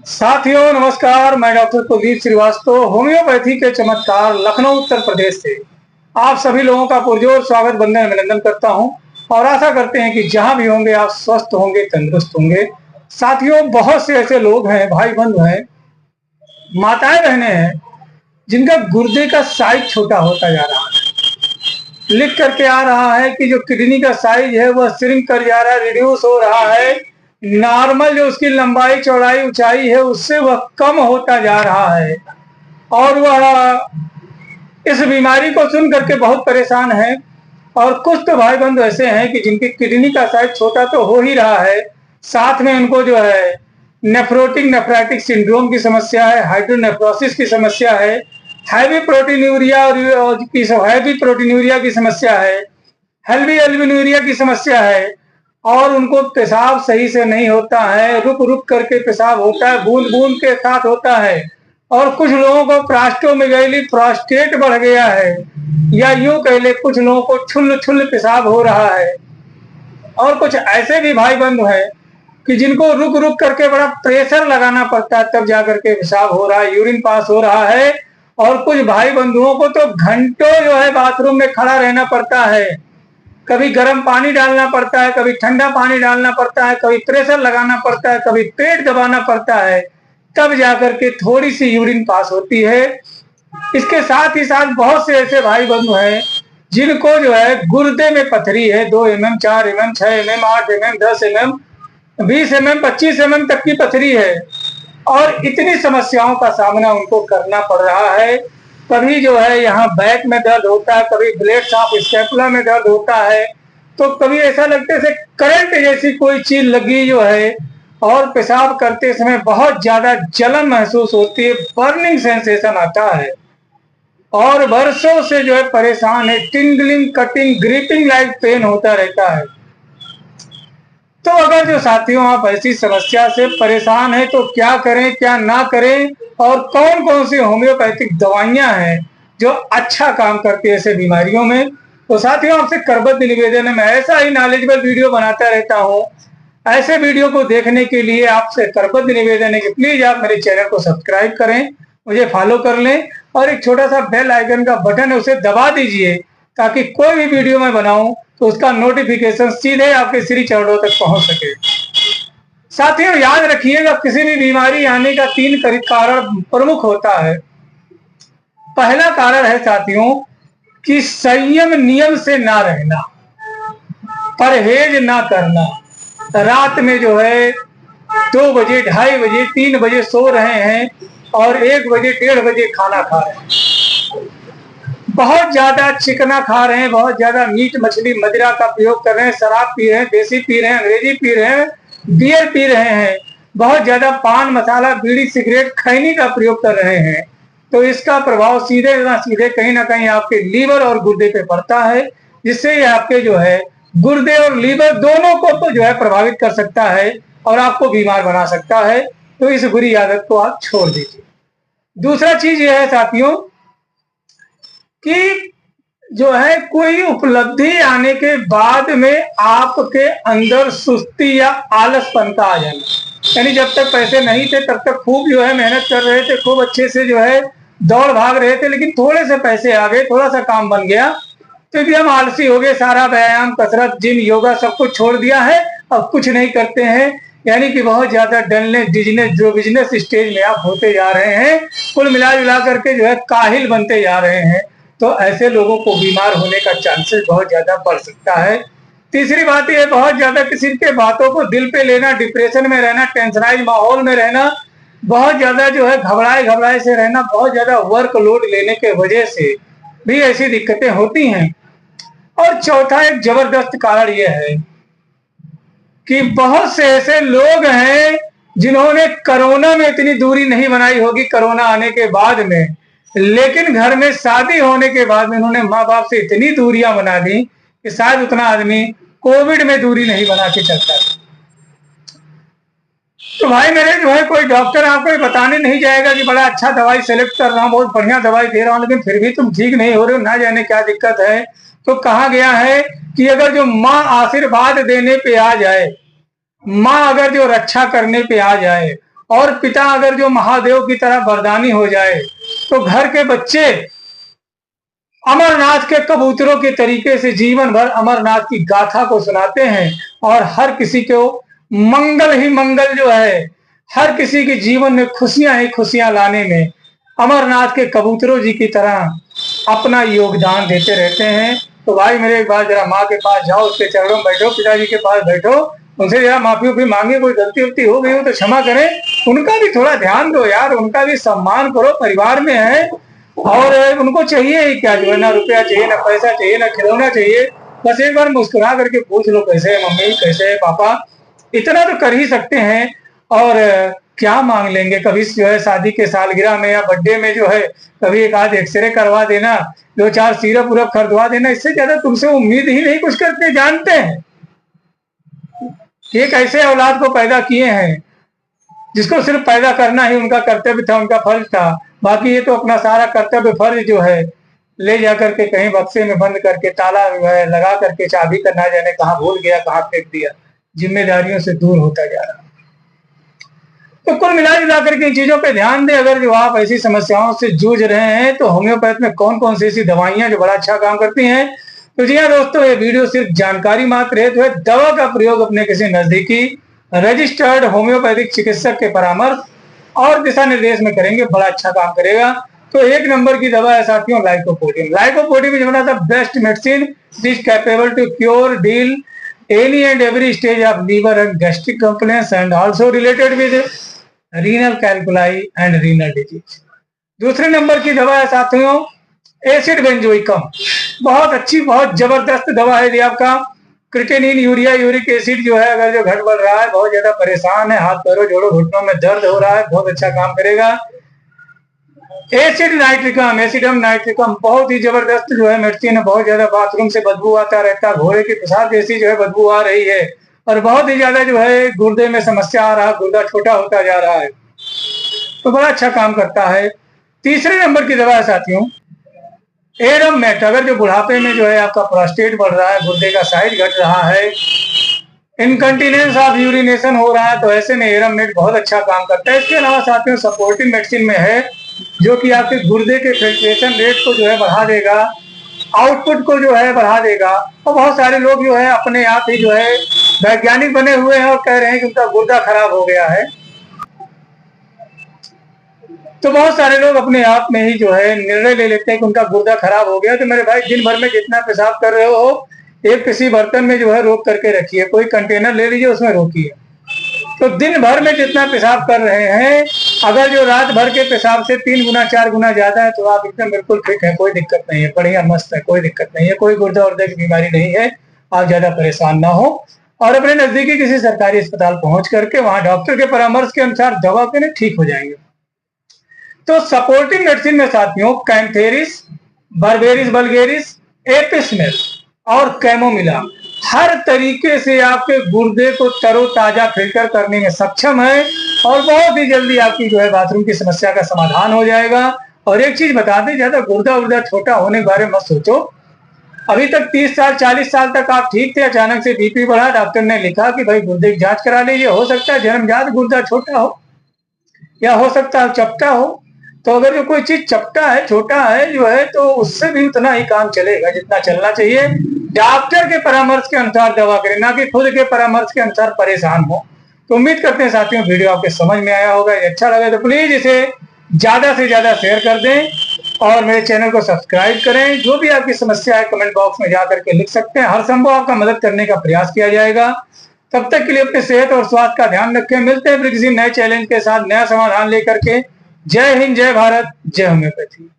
साथियों नमस्कार। मैं डॉक्टर कुलदीप श्रीवास्तव होम्योपैथी के चमत्कार लखनऊ उत्तर प्रदेश से आप सभी लोगों का पुरजोर स्वागत वंदन अभिनंदन करता हूं और आशा करते हैं कि जहां भी होंगे आप स्वस्थ होंगे, तंदुरुस्त होंगे। साथियों, बहुत से ऐसे लोग हैं, भाई बंधु हैं, माताएं बहनें हैं, जिनका गुर्दे का साइज छोटा होता जा रहा है। लिख करके आ रहा है कि जो किडनी का साइज है वह श्रिंक कर जा रहा है, रिड्यूस हो रहा है। नॉर्मल जो उसकी लंबाई चौड़ाई ऊंचाई है उससे वह कम होता जा रहा है और वह इस बीमारी को सुन करके बहुत परेशान है। और कुछ तो भाई बंधु ऐसे हैं कि जिनकी किडनी का साइज छोटा तो हो ही रहा है, साथ में उनको जो है नेफ्रोटिक नेफ्राइटिक सिंड्रोम की समस्या है, हाइड्रोनेफ्रोसिस की समस्या है, हैवी प्रोटीनूरिया की समस्या है, हेल्वी एल्बिनूरिया की समस्या है और उनको पेशाब सही से नहीं होता है, रुक रुक करके पेशाब होता है, बूंद बूंद के साथ होता है। और कुछ लोगों को प्रोस्टोमेगाली प्रोस्टेट बढ़ गया है, या यूं कह ले कुछ लोगों को छुल्ल छुल्ल पेशाब हो रहा है। और कुछ ऐसे भी भाई बंधु हैं कि जिनको रुक रुक करके बड़ा प्रेशर लगाना पड़ता है, तब जाकर के पेशाब हो रहा है, यूरिन पास हो रहा है। और कुछ भाई बंधुओं को तो घंटों जो है बाथरूम में खड़ा रहना पड़ता है, कभी गर्म पानी डालना पड़ता है, कभी ठंडा पानी डालना पड़ता है, कभी प्रेशर लगाना पड़ता है, कभी पेट दबाना पड़ता है, तब जाकर के थोड़ी सी यूरिन पास होती है। इसके साथ ही साथ बहुत से ऐसे भाई बंधु हैं जिनको जो है गुर्दे में पथरी है, 2 mm, 4 mm, 6 mm, 8 mm, 10 mm, 20 mm, 25 mm तक की पथरी है और इतनी समस्याओं का सामना उनको करना पड़ रहा है। कभी जो है यहाँ बैक में दर्द होता है, कभी ब्लेड्स ऑफ स्कैपुला में दर्द होता है, तो कभी ऐसा लगता है जैसे करंट जैसी कोई चीज लगी जो है। और पेशाब करते समय बहुत ज्यादा जलन महसूस होती है, बर्निंग सेंसेशन आता है और वर्षों से जो है परेशान है, tingling cutting gripping like pain होता रहता है। तो अगर जो साथियों आप ऐसी समस्या से परेशान हैं तो क्या करें क्या ना करें और कौन कौन सी होम्योपैथिक दवाइयां हैं जो अच्छा काम करती है ऐसे बीमारियों में, तो साथियों आपसे करबद्ध निवेदन है, मैं ऐसा ही नॉलेजेबल वीडियो बनाता रहता हूं। ऐसे वीडियो को देखने के लिए आपसे करबद्ध निवेदन है कि प्लीज आप मेरे चैनल को सब्सक्राइब करें, मुझे फॉलो कर लें और एक छोटा सा बेल आइकन का बटन है उसे दबा दीजिए ताकि कोई भी वीडियो मैं बनाऊं तो उसका नोटिफिकेशन सीधे आपके श्री चरणों तक पहुंच सके। साथियों याद रखिएगा, किसी भी बीमारी आने का 3 कारण प्रमुख होता है। पहला कारण है साथियों कि संयम नियम से ना रहना, परहेज ना करना। रात में जो है 2 बजे, 2:30 बजे, 3 बजे सो रहे हैं और 1 बजे, 1:30 बजे खाना खा रहे हैं, बहुत ज्यादा चिकना खा रहे हैं, बहुत ज्यादा मीट मछली मदिरा का प्रयोग कर रहे हैं, शराब पी रहे हैं, देसी पी रहे हैं, अंग्रेजी पी रहे हैं, बियर पी रहे हैं, बहुत ज्यादा पान मसाला बीड़ी सिगरेट खैनी का प्रयोग कर रहे हैं, तो इसका प्रभाव सीधे ना सीधे कहीं ना कहीं आपके लीवर और गुर्दे पे पड़ता है, जिससे ये आपके जो है गुर्दे और लीवर दोनों को तो जो है प्रभावित कर सकता है और आपको बीमार बना सकता है। तो इस बुरी आदत को आप छोड़ दीजिए। दूसरा चीज यह है साथियों कि जो है कोई उपलब्धि आने के बाद में आपके अंदर सुस्ती या आलसपन का आ जाना, यानी जब तक पैसे नहीं थे तब तक खूब जो है मेहनत कर रहे थे, खूब अच्छे से जो है दौड़ भाग रहे थे, लेकिन थोड़े से पैसे आ गए, थोड़ा सा काम बन गया तो एकदम आलसी हो गए, सारा व्यायाम कसरत जिम योगा सब कुछ छोड़ दिया है, अब कुछ नहीं करते हैं, यानी कि बहुत ज्यादा डलनेस डिजनेस जो बिजनेस स्टेज में आप होते जा रहे हैं, कुल मिला जुला करके जो है काहिल बनते जा रहे हैं। तो ऐसे लोगों को बीमार होने का चांसेस बहुत ज्यादा बढ़ सकता है। तीसरी बात यह, बहुत ज्यादा किसी के बातों को दिल पे लेना, डिप्रेशन में रहना, टेंशनाइज माहौल में रहना, बहुत ज्यादा जो है घबराए घबराए से रहना, बहुत ज्यादा वर्कलोड लेने के वजह से भी ऐसी दिक्कतें होती हैं। और चौथा एक जबरदस्त कारण यह है कि बहुत से ऐसे लोग हैं जिन्होंने कोरोना में इतनी दूरी नहीं बनाई होगी, कोरोना आने के बाद में, लेकिन घर में शादी होने के बाद में उन्होंने माँ बाप से इतनी दूरियां बना दी कि शायद उतना आदमी कोविड में दूरी नहीं बना के चलता। तो भाई मेरे जो है कोई डॉक्टर आपको बताने नहीं जाएगा कि बड़ा अच्छा दवाई सेलेक्ट कर रहा हूँ, बहुत बढ़िया दवाई दे रहा हूँ, लेकिन फिर भी तुम ठीक नहीं हो रहे हो, ना जाने क्या दिक्कत है। तो कहा गया है कि अगर जो माँ आशीर्वाद देने पे आ जाए, माँ अगर जो रक्षा करने पे आ जाए और पिता अगर जो महादेव की तरह वरदानी हो जाए तो घर के बच्चे अमरनाथ के कबूतरों के तरीके से जीवन भर अमरनाथ की गाथा को सुनाते हैं और हर किसी को मंगल ही मंगल जो है, हर किसी के जीवन में खुशियां ही खुशियां लाने में अमरनाथ के कबूतरों जी की तरह अपना योगदान देते रहते हैं। तो भाई मेरे एक बार जरा माँ के पास जाओ, उसके चरणों में बैठो, पिताजी के पास बैठो, उनसे जरा माफी उफी मांगे, कोई गलती उलती हो गई हो तो क्षमा करें, उनका भी थोड़ा ध्यान दो यार, उनका भी सम्मान करो, परिवार में है और उनको चाहिए ही क्या, जो है ना रुपया चाहिए, ना पैसा चाहिए, ना खिलौना चाहिए, बस एक बार मुस्कुरा करके पूछ लो कैसे है मम्मी, कैसे है पापा, इतना तो कर ही सकते हैं। और क्या मांग लेंगे, कभी जो है शादी के सालगिरह में या बर्थडे में जो है कभी एक आध एक्सरे करवा देना, 2-4 सिरप उरप खरीदवा देना, इससे ज्यादा तुमसे उम्मीद ही नहीं कुछ करते। जानते हैं एक ऐसे औलाद को पैदा किए हैं जिसको सिर्फ पैदा करना ही उनका कर्तव्य था, उनका फर्ज था, बाकी ये तो अपना सारा कर्तव्य फर्ज जो है ले जा करके कहीं बक्से में बंद करके ताला लगा करके चाबी का ना जाने कहाँ भूल गया, कहाँ फेंक दिया, जिम्मेदारियों से दूर होता जा रहा। तो कुल मिला करके इन चीजों पे ध्यान दें। अगर जो आप ऐसी समस्याओं से जूझ रहे हैं तो होम्योपैथ में कौन कौन सी ऐसी दवाइयां जो बड़ा अच्छा काम करती हैं। तो जी हाँ दोस्तों, ये वीडियो सिर्फ जानकारी मात्र है, तो दवा का प्रयोग अपने किसी नजदीकी रजिस्टर्ड होम्योपैथिक चिकित्सक के परामर्श और दिशा निर्देश में करेंगे, बड़ा अच्छा काम करेगा। तो एक नंबर की दवा है साथियों lycopodium. Lycopodium is one of the best medicine this capable to cure deal any and every stage of liver and gastric complaints and also related with renal calculi and renal disease. दूसरे number की दवा है साथियों acid बेंजोइकम। बहुत अच्छी, बहुत जबरदस्त दवा है। यदि आपका क्रिटेनिन, यूरिया, यूरिक एसिड जो है अगर जो घट बढ़ रहा है, बहुत ज्यादा परेशान है, हाथ पैरों जोड़ों घुटनों में दर्द हो रहा है, बहुत अच्छा काम करेगा। एसिड नाइट्रिकम, एसिडम नाइट्रिकम बहुत ही जबरदस्त जो है मेडिसिन है। बहुत ज्यादा बाथरूम से बदबू आता रहता है, घोड़े की पेशाब जैसी जो है बदबू आ रही है और बहुत ही ज्यादा जो है गुर्दे में समस्या आ रहा है, गुर्दा छोटा होता जा रहा है, तो बड़ा अच्छा काम करता है। तीसरे नंबर की दवा है साथियों एरम मेट। अगर जो बुढ़ापे में जो है आपका प्रोस्टेट बढ़ रहा है, गुर्दे का साइज घट रहा है, इनकंटिनेंस ऑफ यूरिनेशन हो रहा है, तो ऐसे में एरम मेट बहुत अच्छा काम करता है। इसके अलावा साथियों सपोर्टिव मेडिसिन में है जो कि आपके गुर्दे के फिल्ट्रेशन रेट को जो है बढ़ा देगा, आउटपुट को जो है बढ़ा देगा। और बहुत सारे लोग जो है अपने आप ही जो है वैज्ञानिक बने हुए हैं और कह रहे हैं कि उनका गुर्दा खराब हो गया है। तो बहुत सारे लोग अपने आप में ही जो है निर्णय ले लेते हैं कि उनका गुर्दा खराब हो गया। तो मेरे भाई दिन भर में जितना पेशाब कर रहे हो एक किसी बर्तन में जो है रोक करके रखिए, कोई कंटेनर ले लीजिए उसमें रोकिए। तो दिन भर में जितना पेशाब कर रहे हैं, अगर जो रात भर के पेशाब से 3 गुना 4 गुना ज्यादा है तो आप एकदम बिल्कुल फिट है, कोई दिक्कत नहीं है, बढ़िया मस्त है, कोई दिक्कत नहीं है, कोई गुर्दा उर्दा की बीमारी नहीं है, आप ज्यादा परेशान ना हो और अपने नजदीकी किसी सरकारी अस्पताल पहुंच करके वहां डॉक्टर के परामर्श के अनुसार दवा पीने ठीक हो जाएंगे। तो सपोर्टिव मेडिसिन में साथियों कैंथेरिस, बर्बेरिस वल्गेरिस, एपिसमेल और कैमोमिला हर तरीके से आपके गुर्दे को तरोताजा फिल्टर करने में सक्षम है और बहुत ही जल्दी आपकी जो है बाथरूम की समस्या का समाधान हो जाएगा। और एक चीज बता दें, ज्यादा गुर्दा उर्दा छोटा होने के बारे में मत सोचो। अभी तक 30 साल 40 साल तक आप ठीक थे, अचानक से बीपी बढ़ा, डॉक्टर ने लिखा कि भाई गुर्दे की जांच करा लीजिए, हो सकता है जन्मजात गुर्दा छोटा हो या हो सकता है चपटा हो। तो अगर जो कोई चीज चपटा है, छोटा है जो है, तो उससे भी उतना ही काम चलेगा जितना चलना चाहिए। डॉक्टर के परामर्श के अनुसार दवा करें, ना कि खुद के परामर्श के अनुसार परेशान हो। तो उम्मीद करते हैं साथियों वीडियो आपके समझ में आया होगा। अच्छा लगे तो प्लीज इसे ज्यादा से ज्यादा शेयर कर दें और मेरे चैनल को सब्सक्राइब करें। जो भी आपकी समस्या है कमेंट बॉक्स में जा करके लिख सकते हैं, हर संभव आपका मदद करने का प्रयास किया जाएगा। तब तक के लिए अपने सेहत और स्वास्थ्य का ध्यान रखें। मिलते हैं फिर किसी नए चैलेंज के साथ, नया समाधान लेकर के। जय हिंद, जय भारत, जय होम्योपैथी।